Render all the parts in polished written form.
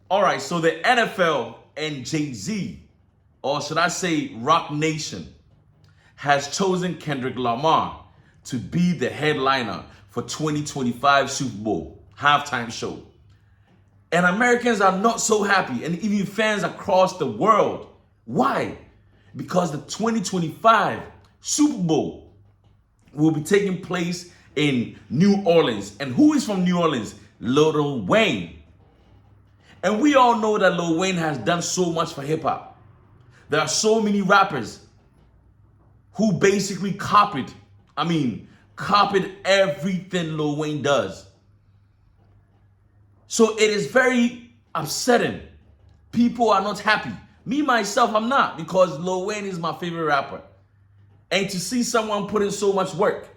All right, so the NFL and Jay-Z, or should I say Rock Nation, has chosen Kendrick Lamar to be the headliner for 2025 Super Bowl halftime show. And Americans are not so happy, and even fans across the world. Why? Because the 2025 Super Bowl will be taking place in New Orleans. And who is from New Orleans? Lil Wayne. And we all know that Lil Wayne has done so much for hip hop. There are so many rappers who basically copied everything Lil Wayne does. So it is very upsetting. People are not happy. Me, myself, I'm not, because Lil Wayne is my favorite rapper. And to see someone put in so much work,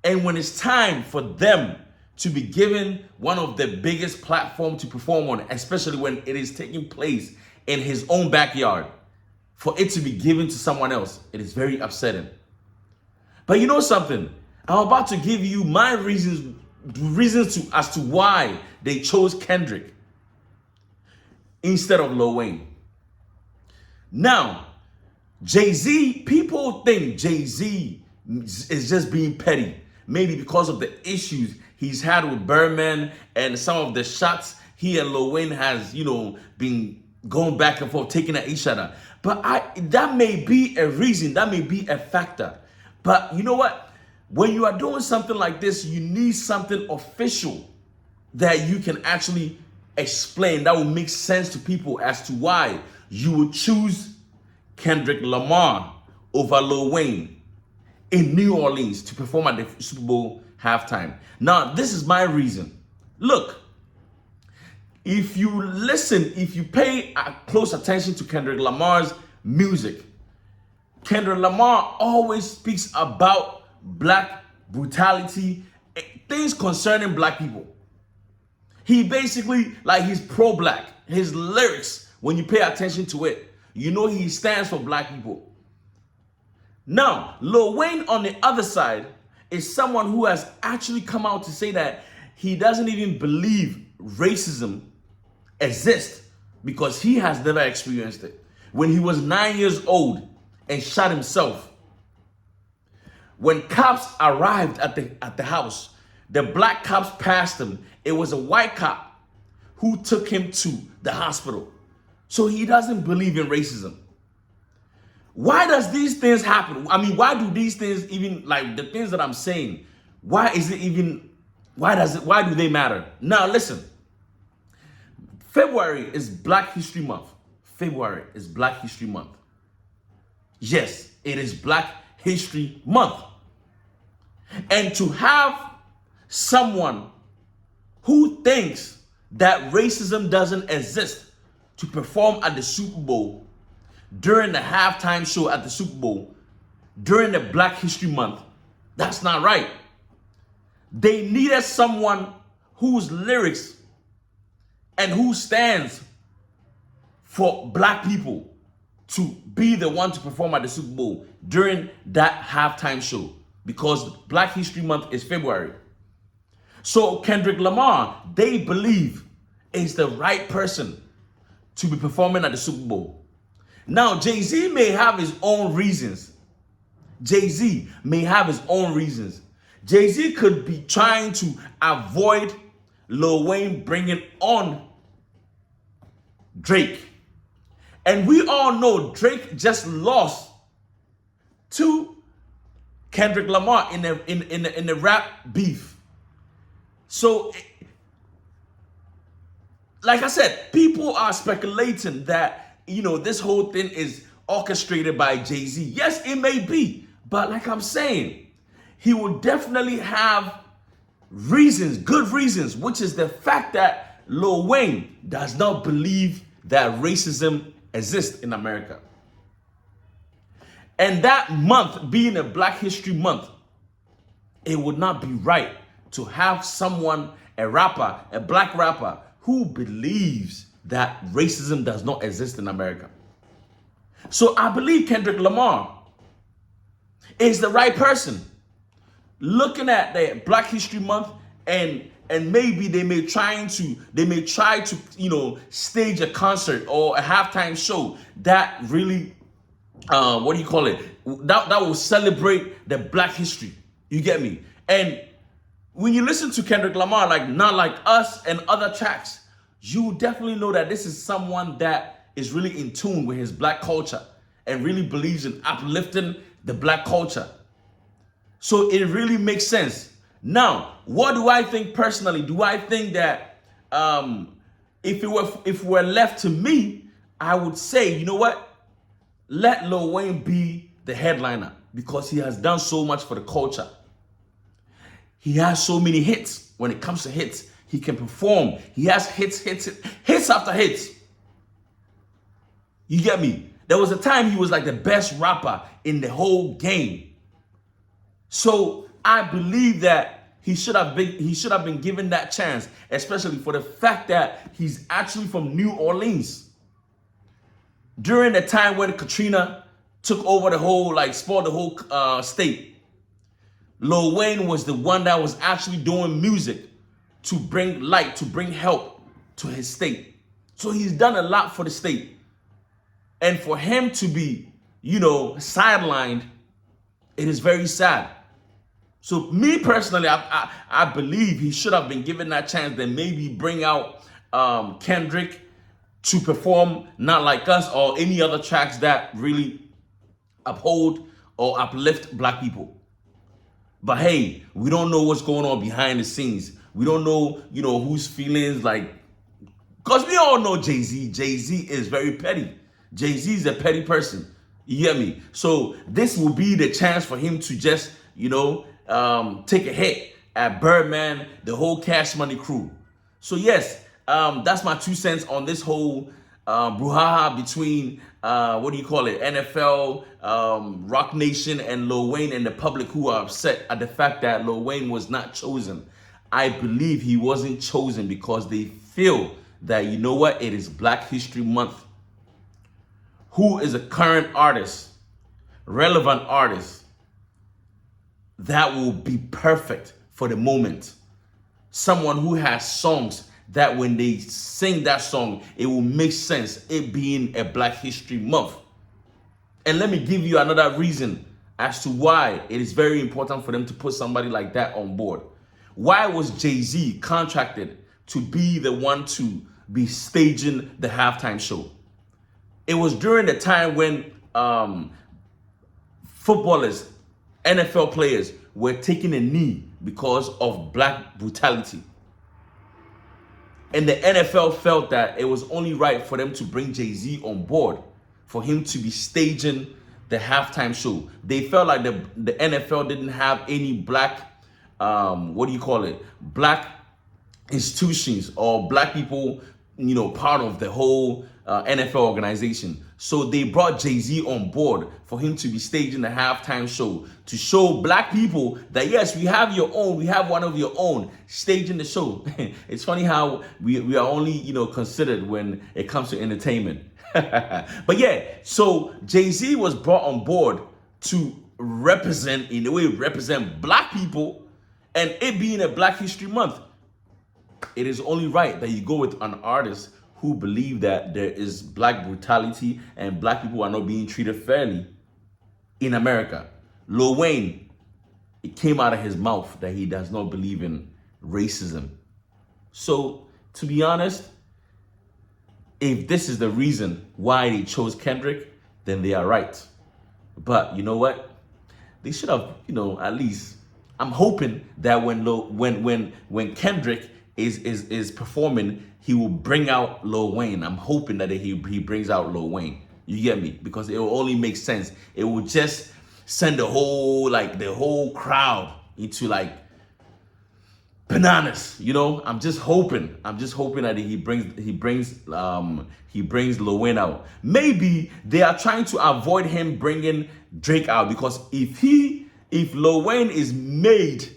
and when it's time for them to be given one of the biggest platforms to perform on, especially when it is taking place in his own backyard, for it to be given to someone else, it is very upsetting. But you know something? I'm about to give you my reasons as to why they chose Kendrick instead of Lil Wayne. Now, Jay-Z, people think Jay-Z is just being petty, maybe because of the issues he's had with Birdman and some of the shots he and Lil Wayne has, been going back and forth, taking at each other. But that may be a reason, that may be a factor. But you know what? When you are doing something like this, you need something official that you can actually explain, that will make sense to people as to why you would choose Kendrick Lamar over Lil Wayne in New Orleans to perform at the Super Bowl halftime. Now, this is my reason. Look, if you pay close attention to Kendrick Lamar's music, Kendrick Lamar always speaks about black brutality, things concerning black people. He basically, he's pro-black. His lyrics, when you pay attention to it, you know he stands for black people. Now, Lil Wayne on the other side is someone who has actually come out to say that he doesn't even believe racism exists because he has never experienced it. When he was 9 years old and shot himself, when cops arrived at the house, the black cops passed him. It was a white cop who took him to the hospital. So he doesn't believe in racism. Why does these things happen? Why do these things even, the things that I'm saying, why do they matter? Now listen, February is Black History Month. February is Black History Month. Yes, it is Black History Month. And to have someone who thinks that racism doesn't exist to perform at the Super Bowl during the halftime show at the Super Bowl during the Black History Month, that's not right. They needed someone whose lyrics and who stands for black people to be the one to perform at the Super Bowl during that halftime show, because Black History Month is February. So Kendrick Lamar, they believe, is the right person to be performing at the Super Bowl. Now, Jay-Z may have his own reasons. Jay-Z may have his own reasons. Jay-Z could be trying to avoid Lil Wayne bringing on Drake. And we all know Drake just lost to Kendrick Lamar in the rap beef. So, like I said, people are speculating that, this whole thing is orchestrated by Jay-Z. Yes, it may be. But like I'm saying, he will definitely have reasons, good reasons, which is the fact that Lil Wayne does not believe that racism exists in America. And that month being a Black History Month, it would not be right to have someone, a rapper, a black rapper, who believes that racism does not exist in America. So I believe Kendrick Lamar is the right person. Looking at the Black History Month and and maybe they may try to stage a concert or a halftime show that really what do you call it, that will celebrate the black history. You get me? And when you listen to Kendrick Lamar, like Not Like Us and other tracks, you definitely know that this is someone that is really in tune with his black culture and really believes in uplifting the black culture. So it really makes sense. Now, what do I think personally? Do I think that if it were left to me, I would say, you know what? Let Lil Wayne be the headliner because he has done so much for the culture. He has so many hits. When it comes to hits, he can perform. He has hits after hits. You get me? There was a time he was like the best rapper in the whole game. So I believe that he should have been given that chance, especially for the fact that he's actually from New Orleans. During the time when Katrina took over the whole, spoiled the whole state, Lil Wayne was the one that was actually doing music to bring light, to bring help to his state. So he's done a lot for the state. And for him to be, sidelined, it is very sad. So me personally, I believe he should have been given that chance, then maybe bring out Kendrick to perform Not Like Us or any other tracks that really uphold or uplift black people. But hey, we don't know what's going on behind the scenes. We don't know, whose feelings, because we all know Jay-Z. Jay-Z is very petty. Jay-Z is a petty person. You get me? So this will be the chance for him to just, take a hit at Birdman, the whole Cash Money crew. So yes, that's my 2 cents on this whole brouhaha between NFL, Rock Nation, and Lil Wayne and the public who are upset at the fact that Lil Wayne was not chosen. I believe he wasn't chosen because they feel that, it is Black History Month. Who is a current artist, relevant artist, that will be perfect for the moment? Someone who has songs that when they sing that song, it will make sense, it being a Black History Month. And let me give you another reason as to why it is very important for them to put somebody like that on board. Why was Jay-Z contracted to be the one to be staging the halftime show? It was during the time when footballers, NFL players were taking a knee because of black brutality. And the NFL felt that it was only right for them to bring Jay-Z on board, for him to be staging the halftime show. They felt like the NFL didn't have any black, black institutions or black people, part of the whole NFL organization. So they brought Jay-Z on board for him to be staging the halftime show, to show black people that yes, we have one of your own staging the show. It's funny how we are only, considered when it comes to entertainment. But yeah, so Jay-Z was brought on board to represent black people, and it being a Black History Month, it is only right that you go with an artist who believe that there is black brutality and black people are not being treated fairly in America. Lil Wayne, it came out of his mouth that he does not believe in racism. So, to be honest, if this is the reason why they chose Kendrick, then they are right. But you know what? They should have, at least, I'm hoping that when Kendrick is performing, he will bring out Lil Wayne. I'm hoping that he brings out Lil Wayne. You get me? Because it will only make sense. It will just send the whole crowd into bananas. I'm just hoping that he brings Lil Wayne out. Maybe they are trying to avoid him bringing Drake out, because if Lil Wayne is made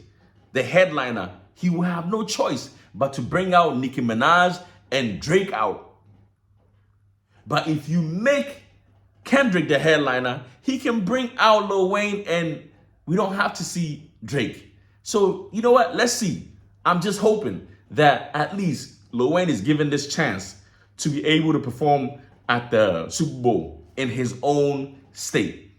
the headliner, he will have no choice but to bring out Nicki Minaj and Drake out. But if you make Kendrick the headliner, he can bring out Lil Wayne and we don't have to see Drake. So, you know what? Let's see. I'm just hoping that at least Lil Wayne is given this chance to be able to perform at the Super Bowl in his own state.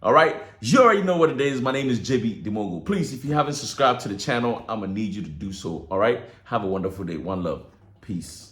All right, you already know what it is. My name is JB the Mogul. Please, if you haven't subscribed to the channel, I'm gonna need you to do so. All right, have a wonderful day. One love. Peace.